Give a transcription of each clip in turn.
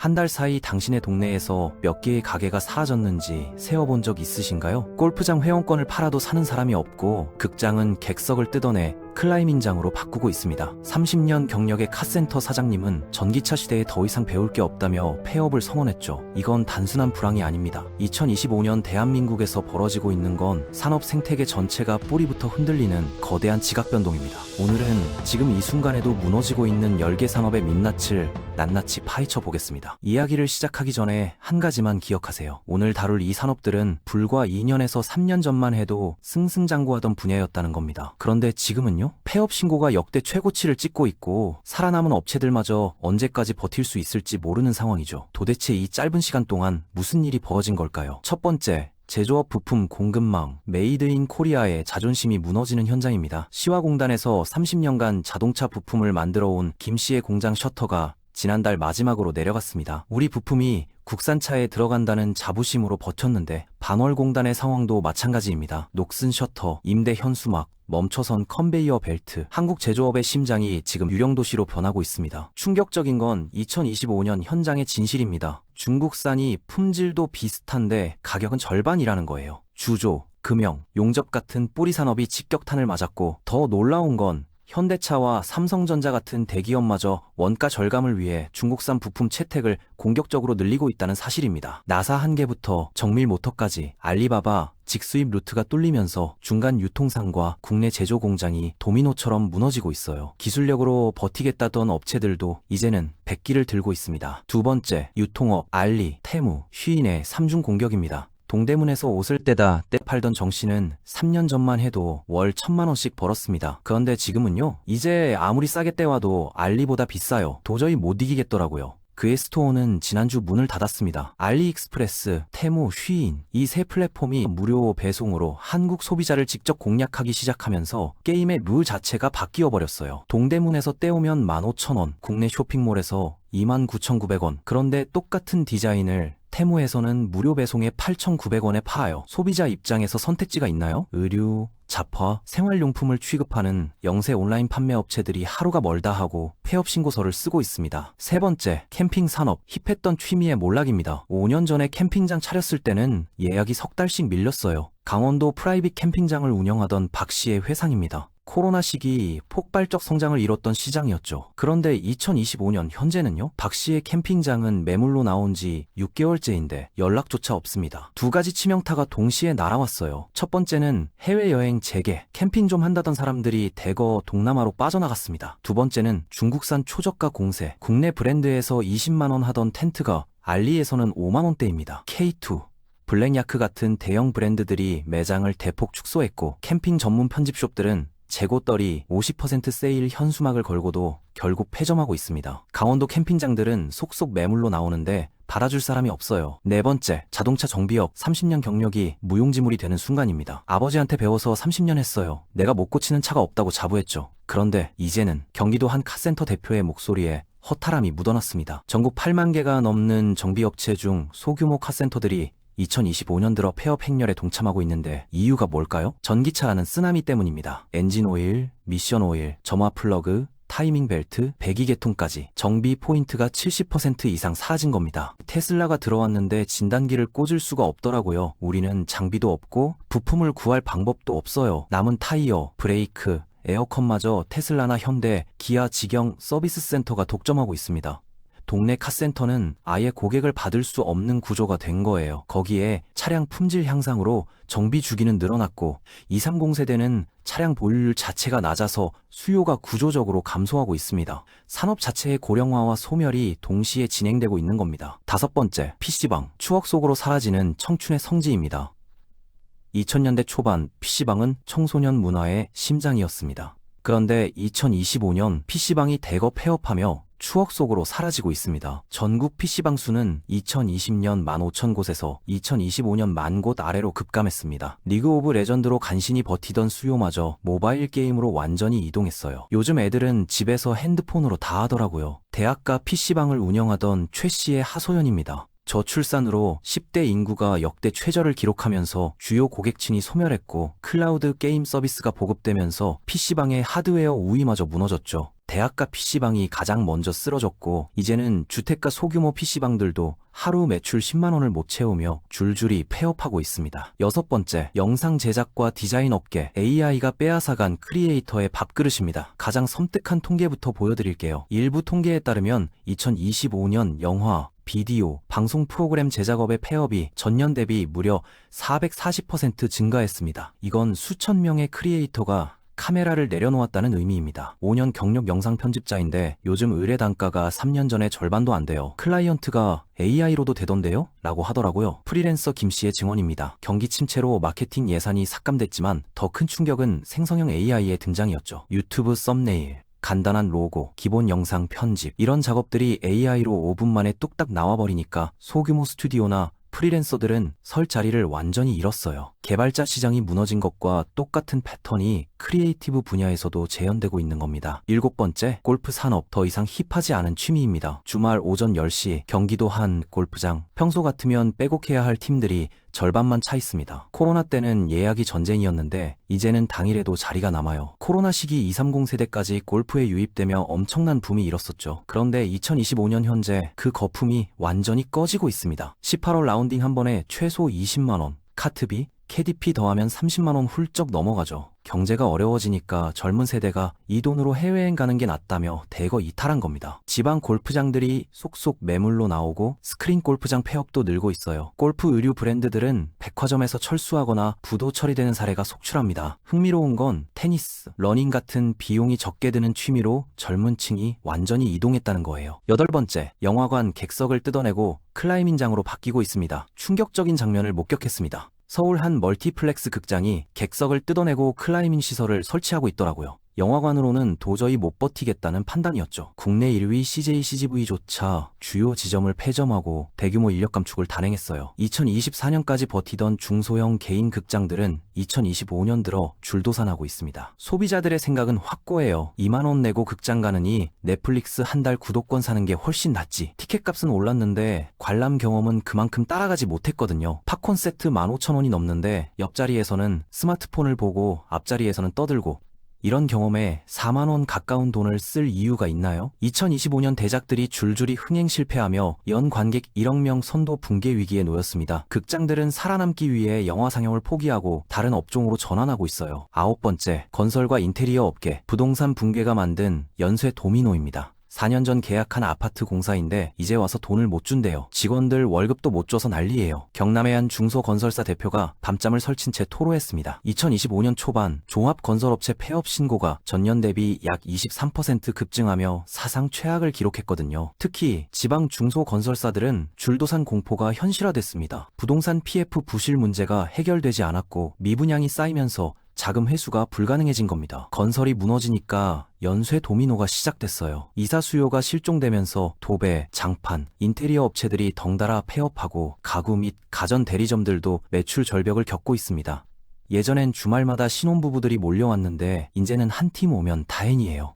한 달 사이 당신의 동네에서 몇 개의 가게가 사라졌는지 세어본 적 있으신가요? 골프장 회원권을 팔아도 사는 사람이 없고 극장은 객석을 뜯어내 클라이밍장으로 바꾸고 있습니다. 30년 경력의 카센터 사장님은 전기차 시대에 더 이상 배울 게 없다며 폐업을 선언했죠. 이건 단순한 불황이 아닙니다. 2025년 대한민국에서 벌어지고 있는 건 산업 생태계 전체가 뿌리부터 흔들리는 거대한 지각 변동입니다. 오늘은 지금 이 순간에도 무너지고 있는 10개 산업의 민낯을 낱낱이 파헤쳐 보겠습니다. 이야기를 시작하기 전에 한 가지만 기억하세요. 오늘 다룰 이 산업들은 불과 2년에서 3년 전만 해도 승승장구하던 분야였다는 겁니다. 그런데 지금은요? 폐업 신고가 역대 최고치를 찍고 있고 살아남은 업체들마저 언제까지 버틸 수 있을지 모르는 상황이죠. 도대체 이 짧은 시간 동안 무슨 일이 벌어진 걸까요? 첫 번째, 제조업 부품 공급망, 메이드 인 코리아의 자존심이 무너지는 현장입니다. 시화공단에서 30년간 자동차 부품을 만들어온 김 씨의 공장 셔터가 지난달 마지막으로 내려갔습니다. 우리 부품이 국산차에 들어간다는 자부심으로 버텼는데 반월공단의 상황도 마찬가지입니다. 녹슨 셔터, 임대 현수막, 멈춰선 컨베이어 벨트, 한국 제조업의 심장이 지금 유령도시로 변하고 있습니다. 충격적인 건 2025년 현장의 진실입니다. 중국산이 품질도 비슷한데 가격은 절반이라는 거예요. 주조, 금형, 용접 같은 뿌리 산업이 직격탄을 맞았고 더 놀라운 건 현대차와 삼성전자 같은 대기업마저 원가 절감을 위해 중국산 부품 채택을 공격적으로 늘리고 있다는 사실입니다. 나사 한계부터 정밀모터까지 알리바바 직수입 루트가 뚫리면서 중간 유통상과 국내 제조 공장이 도미노처럼 무너지고 있어요. 기술력으로 버티겠다던 업체들도 이제는 백기를 들고 있습니다. 두 번째, 유통업, 알리, 테무, 쉬인의 3중 공격입니다. 동대문에서 옷을 떼다 때 팔던 정씨는 3년 전만 해도 월 1,000만 원씩 벌었습니다. 그런데 지금은요, 이제 아무리 싸게 떼와도 알리보다 비싸요. 도저히 못 이기겠더라고요. 그의 스토어는 지난주 문을 닫았습니다. 알리익스프레스, 테무, 쉬인 이 세 플랫폼이 무료 배송으로 한국 소비자를 직접 공략하기 시작하면서 게임의 룰 자체가 바뀌어 버렸어요. 동대문에서 떼오면 15,000원, 국내 쇼핑몰에서 29,900원. 그런데 똑같은 디자인을 테무에서는 무료 배송에 8,900원에 팔아요. 소비자 입장에서 선택지가 있나요? 의류, 잡화, 생활용품을 취급하는 영세 온라인 판매 업체들이 하루가 멀다 하고 폐업 신고서를 쓰고 있습니다. 세 번째, 캠핑 산업, 힙했던 취미의 몰락입니다. 5년 전에 캠핑장 차렸을 때는 예약이 석 달씩 밀렸어요. 강원도 프라이빗 캠핑장을 운영하던 박 씨의 회상입니다. 코로나 시기 폭발적 성장을 이뤘던 시장이었죠. 그런데 2025년 현재는요? 박 씨의 캠핑장은 매물로 나온 지 6개월째인데 연락조차 없습니다. 두 가지 치명타가 동시에 날아왔어요. 첫 번째는 해외여행 재개, 캠핑 좀 한다던 사람들이 대거 동남아로 빠져나갔습니다. 두 번째는 중국산 초저가 공세, 국내 브랜드에서 20만 원 하던 텐트가 알리에서는 5만 원대입니다. K2, 블랙야크 같은 대형 브랜드들이 매장을 대폭 축소했고 캠핑 전문 편집숍들은 재고떨이 50% 세일 현수막을 걸고도 결국 폐점하고 있습니다. 강원도 캠핑장들은 속속 매물로 나오는데 받아줄 사람이 없어요. 네 번째, 자동차 정비업 30년 경력이 무용지물이 되는 순간입니다. 아버지한테 배워서 30년 했어요. 내가 못 고치는 차가 없다고 자부했죠. 그런데 이제는 경기도 한 카센터 대표의 목소리에 허탈함이 묻어났습니다. 전국 8만 개가 넘는 정비업체 중 소규모 카센터들이 2025년 들어 폐업 행렬에 동참하고 있는데 이유가 뭘까요? 전기차라는 쓰나미 때문입니다. 엔진 오일, 미션 오일, 점화 플러그, 타이밍 벨트, 배기계통까지 정비 포인트가 70% 이상 사라진 겁니다. 테슬라가 들어왔는데 진단기를 꽂을 수가 없더라고요. 우리는 장비도 없고 부품을 구할 방법도 없어요. 남은 타이어, 브레이크, 에어컨마저 테슬라나 현대, 기아 직영 서비스 센터가 독점하고 있습니다. 동네 카센터는 아예 고객을 받을 수 없는 구조가 된 거예요. 거기에 차량 품질 향상으로 정비 주기는 늘어났고 230세대는 차량 보유율 자체가 낮아서 수요가 구조적으로 감소하고 있습니다. 산업 자체의 고령화와 소멸이 동시에 진행되고 있는 겁니다. 다섯 번째, PC방, 추억 속으로 사라지는 청춘의 성지입니다. 2000년대 초반 PC방은 청소년 문화의 심장이었습니다. 그런데 2025년 PC방이 대거 폐업하며 추억 속으로 사라지고 있습니다. 전국 PC방 수는 2020년 15,000곳에서 2025년 10,000곳 아래로 급감했습니다. 리그 오브 레전드로 간신히 버티던 수요마저 모바일 게임으로 완전히 이동했어요. 요즘 애들은 집에서 핸드폰으로 다 하더라고요. 대학가 PC방을 운영하던 최 씨의 하소연입니다. 저출산으로 10대 인구가 역대 최저를 기록하면서 주요 고객층이 소멸했고 클라우드 게임 서비스가 보급되면서 PC방의 하드웨어 우위마저 무너졌죠. 대학가 PC방이 가장 먼저 쓰러졌고, 이제는 주택가 소규모 PC방들도 하루 매출 10만 원을 못 채우며 줄줄이 폐업하고 있습니다. 여섯 번째, 영상 제작과 디자인 업계, AI가 빼앗아간 크리에이터의 밥그릇입니다. 가장 섬뜩한 통계부터 보여드릴게요. 일부 통계에 따르면 2025년 영화, 비디오, 방송 프로그램 제작업의 폐업이 전년 대비 무려 440% 증가했습니다. 이건 수천 명의 크리에이터가 카메라를 내려놓았다는 의미입니다. 5년 경력 영상 편집자인데 요즘 의뢰 단가가 3년 전에 절반도 안 돼요. 클라이언트가 AI로도 되던데요? 라고 하더라고요. 프리랜서 김씨의 증언입니다. 경기 침체로 마케팅 예산이 삭감됐지만 더 큰 충격은 생성형 AI의 등장이었죠. 유튜브 썸네일, 간단한 로고, 기본 영상 편집, 이런 작업들이 AI로 5분 만에 뚝딱 나와버리니까 소규모 스튜디오나 프리랜서들은 설 자리를 완전히 잃었어요. 개발자 시장이 무너진 것과 똑같은 패턴이 크리에이티브 분야에서도 재현되고 있는 겁니다. 일곱 번째, 골프 산업, 더 이상 힙하지 않은 취미입니다. 주말 오전 10시 경기도 한 골프장, 평소 같으면 빼곡해야 할 팀들이 절반만 차 있습니다. 코로나 때는 예약이 전쟁이었는데 이제는 당일에도 자리가 남아요. 코로나 시기 230 세대까지 골프에 유입되며 엄청난 붐이 일었었죠. 그런데 2025년 현재 그 거품이 완전히 꺼지고 있습니다. 18홀 라운딩 한 번에 최소 20만 원, 카트비, 캐디피 더하면 30만 원 훌쩍 넘어가죠. 경제가 어려워지니까 젊은 세대가 이 돈으로 해외여행 가는 게 낫다며 대거 이탈한 겁니다. 지방 골프장들이 쏙쏙 매물로 나오고 스크린 골프장 폐업도 늘고 있어요. 골프 의류 브랜드들은 백화점에서 철수하거나 부도 처리되는 사례가 속출합니다. 흥미로운 건 테니스, 러닝 같은 비용이 적게 드는 취미로 젊은 층이 완전히 이동했다는 거예요. 여덟 번째, 영화관 객석을 뜯어내고 클라이밍장으로 바뀌고 있습니다. 충격적인 장면을 목격했습니다. 서울 한 멀티플렉스 극장이 객석을 뜯어내고 클라이밍 시설을 설치하고 있더라고요. 영화관으로는 도저히 못 버티겠다는 판단이었죠. 국내 1위 CJ CGV조차 주요 지점을 폐점하고 대규모 인력 감축을 단행했어요. 2024년까지 버티던 중소형 개인 극장들은 2025년 들어 줄도산하고 있습니다. 소비자들의 생각은 확고해요. 2만 원 내고 극장 가느니 넷플릭스 한 달 구독권 사는 게 훨씬 낫지. 티켓값은 올랐는데 관람 경험은 그만큼 따라가지 못했거든요. 팝콘 세트 15,000원이 넘는데 옆자리에서는 스마트폰을 보고 앞자리에서는 떠들고, 이런 경험에 4만 원 가까운 돈을 쓸 이유가 있나요? 2025년 대작들이 줄줄이 흥행 실패하며 연 관객 1억 명 선도 붕괴 위기에 놓였습니다. 극장들은 살아남기 위해 영화 상영을 포기하고 다른 업종으로 전환하고 있어요. 아홉 번째, 건설과 인테리어 업계, 부동산 붕괴가 만든 연쇄 도미노입니다. 4년 전 계약한 아파트 공사인데 이제 와서 돈을 못 준대요. 직원들 월급도 못 줘서 난리예요. 경남의 한 중소건설사 대표가 밤잠을 설친 채 토로했습니다. 2025년 초반 종합건설업체 폐업 신고가 전년 대비 약 23% 급증하며 사상 최악을 기록했거든요. 특히 지방 중소건설사들은 줄도산 공포가 현실화됐습니다. 부동산 PF 부실 문제가 해결되지 않았고 미분양이 쌓이면서 자금 회수가 불가능해진 겁니다. 건설이 무너지니까 연쇄 도미노가 시작됐어요. 이사 수요가 실종되면서 도배, 장판, 인테리어 업체들이 덩달아 폐업하고 가구 및 가전 대리점들도 매출 절벽을 겪고 있습니다. 예전엔 주말마다 신혼부부들이 몰려왔는데 이제는 한 팀 오면 다행이에요.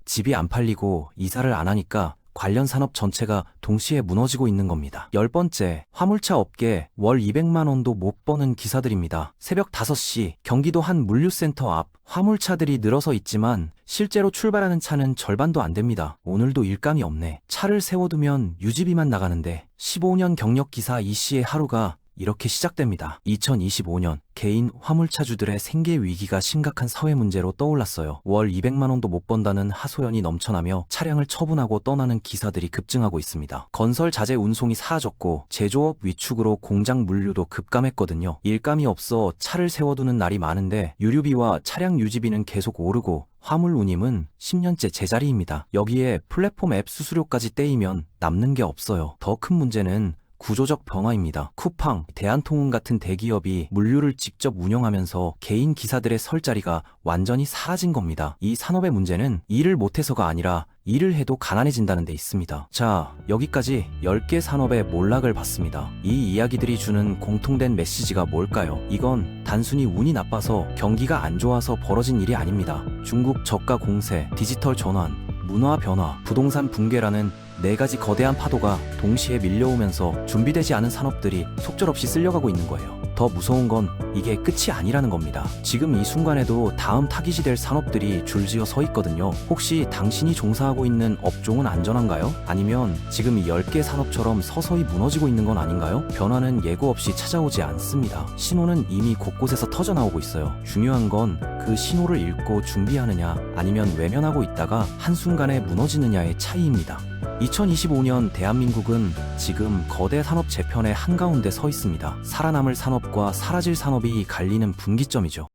집이 안 팔리고 이사를 안 하니까 관련 산업 전체가 동시에 무너지고 있는 겁니다. 열 번째, 화물차 업계 월 200만 원도 못 버는 기사들입니다. 새벽 5시 경기도 한 물류센터 앞 화물차들이 늘어서 있지만 실제로 출발하는 차는 절반도 안 됩니다. 오늘도 일감이 없네. 차를 세워두면 유지비만 나가는데 15년 경력 기사 이 씨의 하루가 이렇게 시작됩니다. 2025년 개인 화물차주들의 생계 위기가 심각한 사회 문제로 떠올랐어요. 월 200만 원도 못 번다는 하소연이 넘쳐나며 차량을 처분하고 떠나는 기사들이 급증하고 있습니다. 건설 자재 운송이 사라졌고 제조업 위축으로 공장 물류도 급감했거든요. 일감이 없어 차를 세워두는 날이 많은데 유류비와 차량 유지비는 계속 오르고 화물 운임은 10년째 제자리입니다. 여기에 플랫폼 앱 수수료까지 떼이면 남는 게 없어요. 더 큰 문제는 구조적 변화입니다. 쿠팡, 대한통운 같은 대기업이 물류를 직접 운영하면서 개인 기사들의 설 자리가 완전히 사라진 겁니다. 이 산업의 문제는 일을 못해서가 아니라 일을 해도 가난해진다는 데 있습니다. 자, 여기까지 10개 산업의 몰락을 봤습니다. 이 이야기들이 주는 공통된 메시지가 뭘까요? 이건 단순히 운이 나빠서 경기가 안 좋아서 벌어진 일이 아닙니다. 중국 저가 공세, 디지털 전환, 문화 변화, 부동산 붕괴라는 4가지 거대한 파도가 동시에 밀려오면서 준비되지 않은 산업들이 속절없이 쓸려가고 있는 거예요. 더 무서운 건 이게 끝이 아니라는 겁니다. 지금 이 순간에도 다음 타깃이 될 산업들이 줄지어 서 있거든요. 혹시 당신이 종사하고 있는 업종은 안전한가요? 아니면 지금 이 10개 산업처럼 서서히 무너지고 있는 건 아닌가요? 변화는 예고 없이 찾아오지 않습니다. 신호는 이미 곳곳에서 터져나오고 있어요. 중요한 건 그 신호를 읽고 준비하느냐 아니면 외면하고 있다가 한순간에 무너지느냐의 차이입니다. 2025년 대한민국은 지금 거대 산업 재편의 한가운데 서 있습니다. 살아남을 산업과 사라질 산업이 갈리는 분기점이죠.